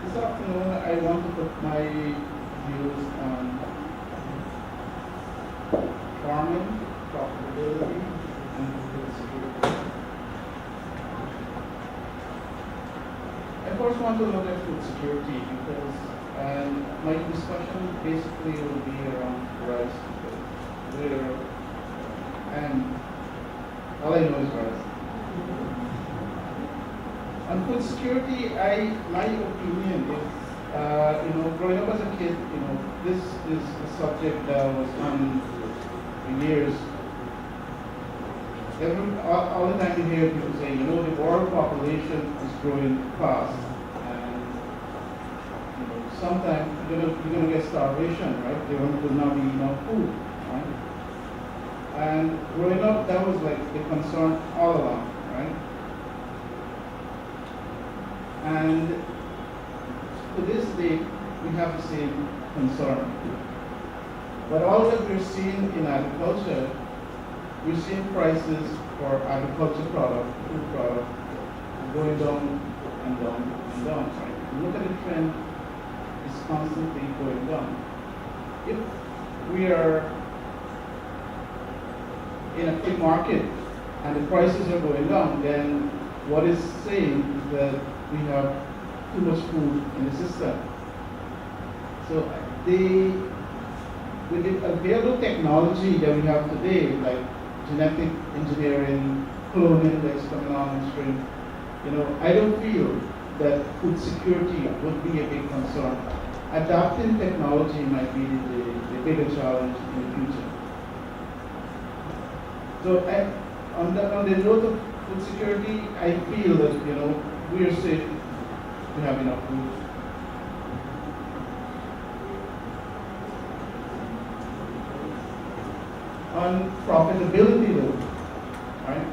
This afternoon, I want to put my views on farming, profitability, and food security. I first want to look at food security because my discussion basically will be around rice because and all I know is rice. On food security, my opinion is, growing up as a kid, this is a subject that was on for years. All the time you hear people say, the world population is growing fast, and sometimes you're gonna get starvation, right? There will not be enough food, right? And growing up, that was like the concern all along, right? And to this day, we have the same concern. But all that we're seeing in agriculture, we're seeing prices for agricultural product, food product, going down and down and down. Right? Look at the trend, it's constantly going down. If we are in a free market and the prices are going down, then what is saying is that we have too much food in the system. So with the available technology that we have today, like genetic engineering, cloning that's coming on in stream, I don't feel that food security would be a big concern. Adapting technology might be the bigger challenge in the future. So on the note of food security, I feel that we are safe to have enough food. On profitability though, right?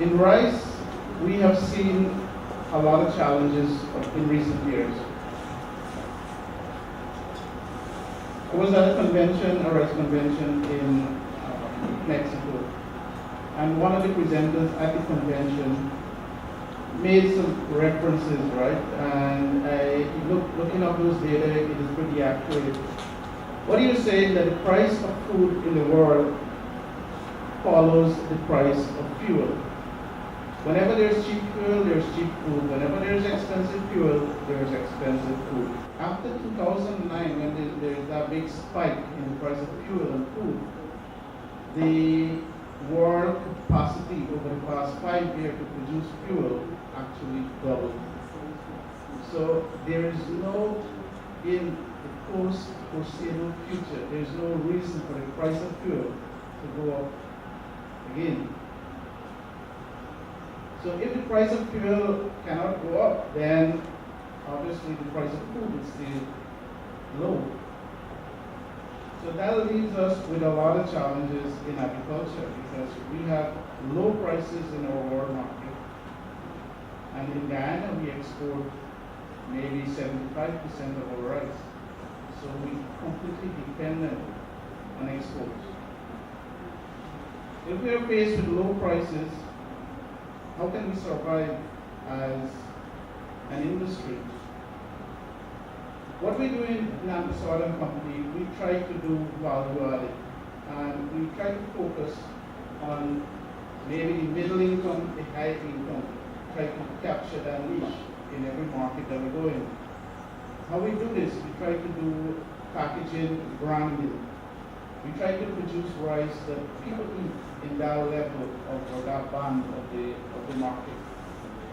In rice, we have seen a lot of challenges in recent years. I was at a rice convention in Mexico, and one of the presenters at the convention made some references, right? And looking up those data, it is pretty accurate. What are you saying? That the price of food in the world follows the price of fuel. Whenever there's cheap fuel, there's cheap food. Whenever there's expensive fuel, there's expensive food. After 2009, when there's that big spike in the price of fuel and food, the world capacity over the past 5 years to produce fuel actually doubled. So there is no, in the foreseeable future, there is no reason for the price of fuel to go up again. So if the price of fuel cannot go up, then obviously the price of food is still low. So that leaves us with a lot of challenges in agriculture because we have low prices in our world market. And in Guyana, we export maybe 75% of our rice. So we're completely dependent on exports. If we are faced with low prices, how can we survive as an industry? What we do in Nand company, we try to do value added, and we try to focus on maybe the middle income, the high income, try to capture that niche in every market that we go in. How we do this? We try to do packaging, branding. We try to produce rice that people eat in that level or that band of the market,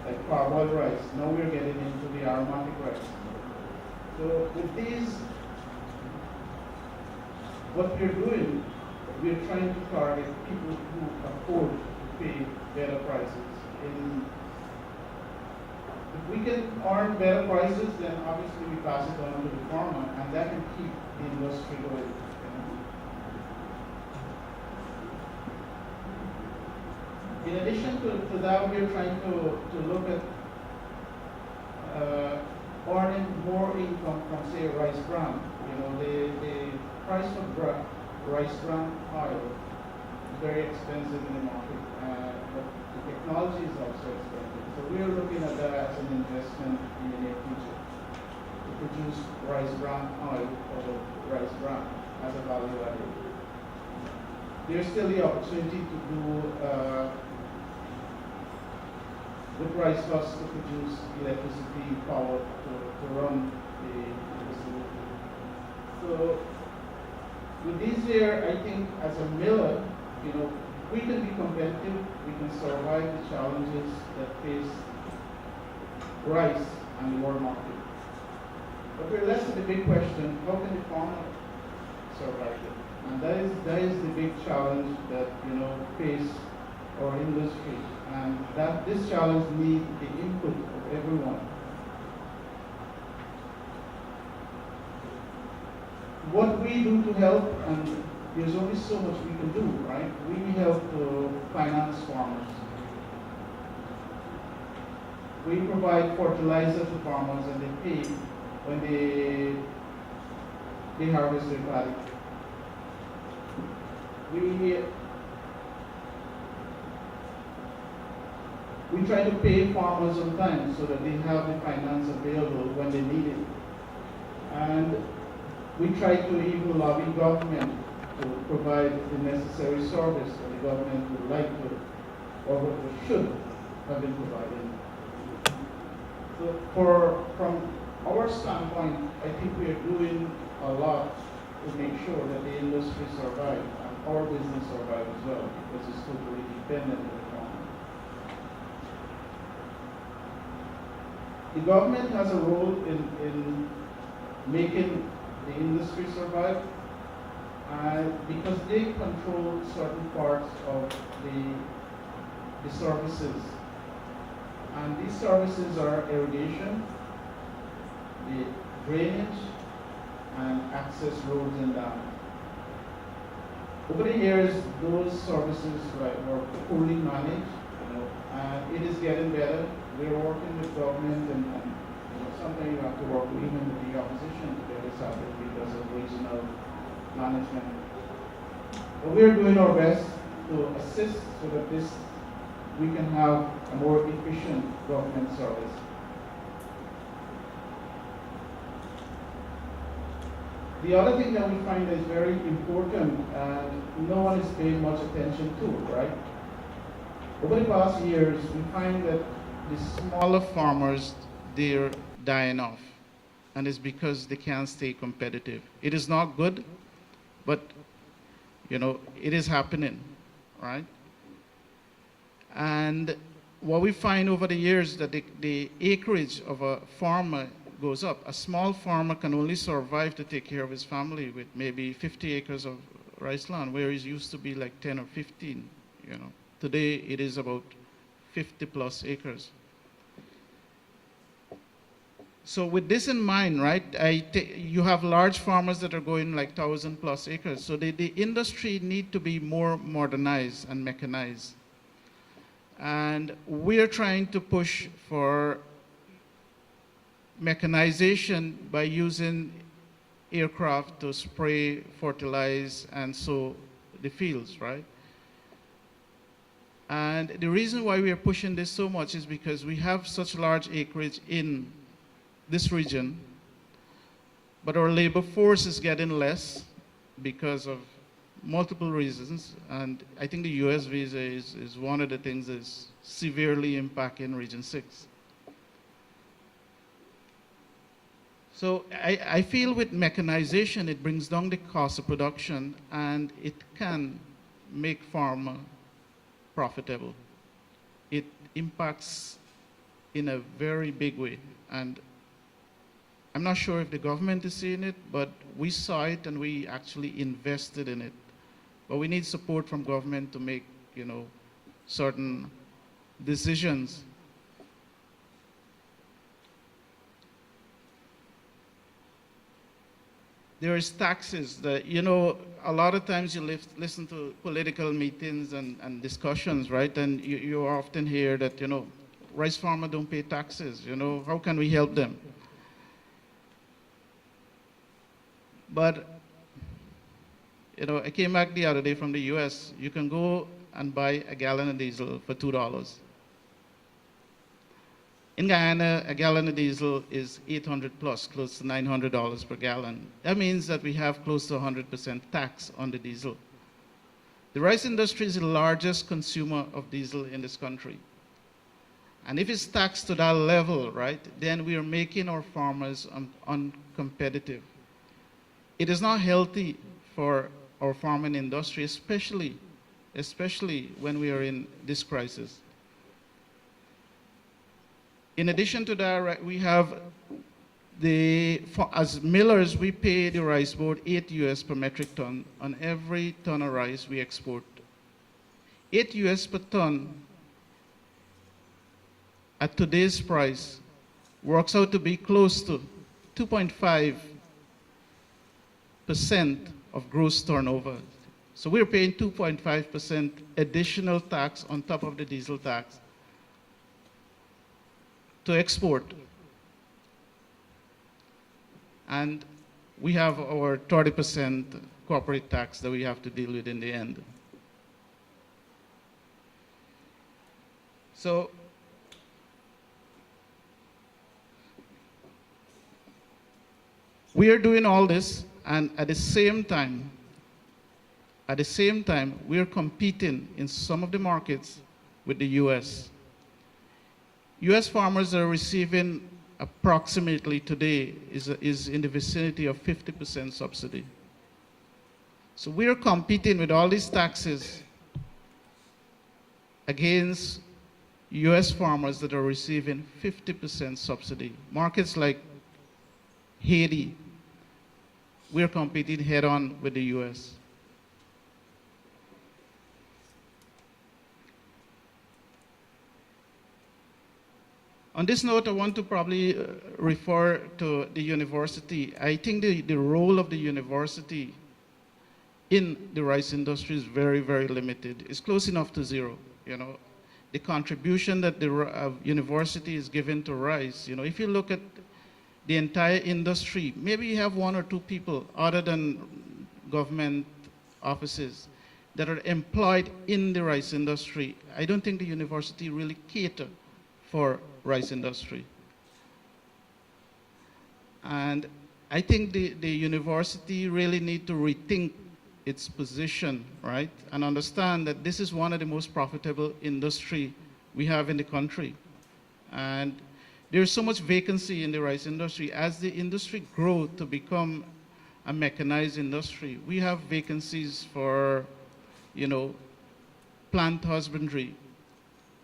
like parboiled rice. Now we're getting into the aromatic rice. So with these, what we're doing, we're trying to target people who afford to pay better prices. If we can earn better prices, then obviously we pass it on to the farmer, and that can keep the industry going. In addition to that, we're trying to look at earning more income from, say, rice bran. The price of rice bran oil is very expensive in the market, but the technology is also expensive. So we're looking at that as an investment in the near future to produce rice bran oil or rice bran as a value added. There's still the opportunity to do with rice husk to produce electricity power to run the facility. So with these here, I think as a miller, we can be competitive, we can survive the challenges that face rice and the world market. But we're left with the big question, how can the farmer survive it? And that is the big challenge that face our industry. And that this challenge needs the input of everyone. What we do to help, and there's only so much we can do, right? We help to finance farmers. We provide fertilizer to farmers and they pay when they harvest their paddy. We try to pay farmers on time so that they have the finance available when they need it. And we try to even lobby government to provide the necessary service that the government would like to, or should have been provided. So from our standpoint, I think we are doing a lot to make sure that the industry survives and our business survives as well, because it's totally dependent on the farmer. The government has a role in making the industry survive, because they control certain parts of the services. And these services are irrigation, the drainage, and access roads and dams. Over the years, those services were poorly managed, and it is getting better. We're working with government, and sometimes you have to work even with the opposition to get this happen because of regional management. But we're doing our best to assist so that we can have a more efficient government service. The other thing that we find is very important and no one is paying much attention to, right? Over the past years, we find that the smaller farmers, they're dying off. And it's because they can't stay competitive. It is not good, but it is happening, right? And what we find over the years that the acreage of a farmer goes up. A small farmer can only survive to take care of his family with maybe 50 acres of rice land, where it used to be like 10 or 15, Today it is about 50 plus acres. So with this in mind, right, you have large farmers that are going like 1,000 plus acres. So the industry need to be more modernized and mechanized. And we're trying to push for mechanization by using aircraft to spray, fertilize, and sow the fields, right? And the reason why we are pushing this so much is because we have such large acreage in this region, but our labor force is getting less because of multiple reasons. And I think the US visa is one of the things that's severely impacting Region 6. So I feel with mechanization, it brings down the cost of production and it can make farmer profitable. It impacts in a very big way. And I'm not sure if the government is seeing it, but we saw it and we actually invested in it. But we need support from government to make, certain decisions. There is taxes that, a lot of times you listen to political meetings and discussions, right? And you often hear that, rice farmers don't pay taxes, how can we help them? But, I came back the other day from the US. You can go and buy a gallon of diesel for $2. In Guyana, a gallon of diesel is 800 plus, close to $900 per gallon. That means that we have close to 100% tax on the diesel. The rice industry is the largest consumer of diesel in this country. And if it's taxed to that level, right, then we are making our farmers uncompetitive. It is not healthy for our farming industry, especially when we are in this crisis. In addition to that, right, we have as millers, we pay the rice board $8 per metric ton on every ton of rice we export. $8 per ton at today's price works out to be close to 2.5% of gross turnover. So we're paying 2.5% additional tax on top of the diesel tax to export. And we have our 30% corporate tax that we have to deal with in the end. So we are doing all this, and at the same time, we are competing in some of the markets with the US. US farmers are receiving approximately today is in the vicinity of 50% subsidy. So we are competing with all these taxes against US farmers that are receiving 50% subsidy. Markets like Haiti, we're competing head on with the US. On this note, I want to probably refer to the university. I think the role of the university in the rice industry is very, very limited. It's close enough to zero. You know, the contribution that the university is given to rice, you know, if you look at the entire industry, maybe you have one or two people other than government offices that are employed in the rice industry. I don't think the university really cater for rice industry. And I think the university really need to rethink its position, right? And understand that this is one of the most profitable industry we have in the country. And there's so much vacancy in the rice industry. As the industry grows to become a mechanized industry, we have vacancies for, you know, plant husbandry.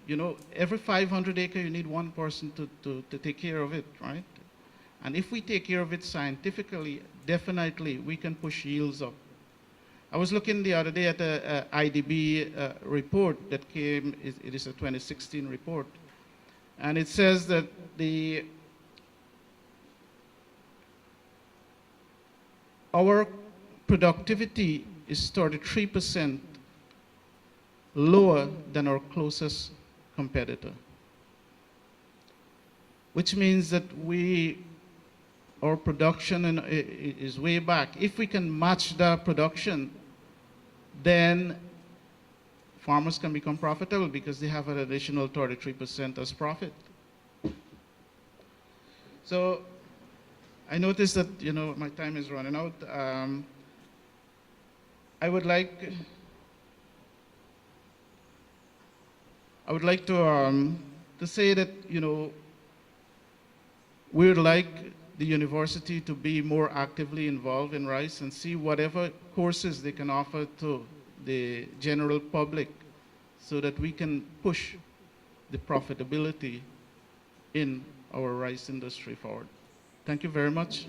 You know, every 500 acres, you need one person to take care of it, right? And if we take care of it scientifically, definitely we can push yields up. I was looking the other day at a IDB report that came, it is a 2016 report, and it says that our productivity is 33% lower than our closest competitor, which means that our production is way back. If we can match that production, then farmers can become profitable because they have an additional 33% as profit. So I noticed that, you know, my time is running out. I would like to say that, you know, we would like the university to be more actively involved in rice and see whatever courses they can offer to the general public so that we can push the profitability in our rice industry forward. Thank you very much.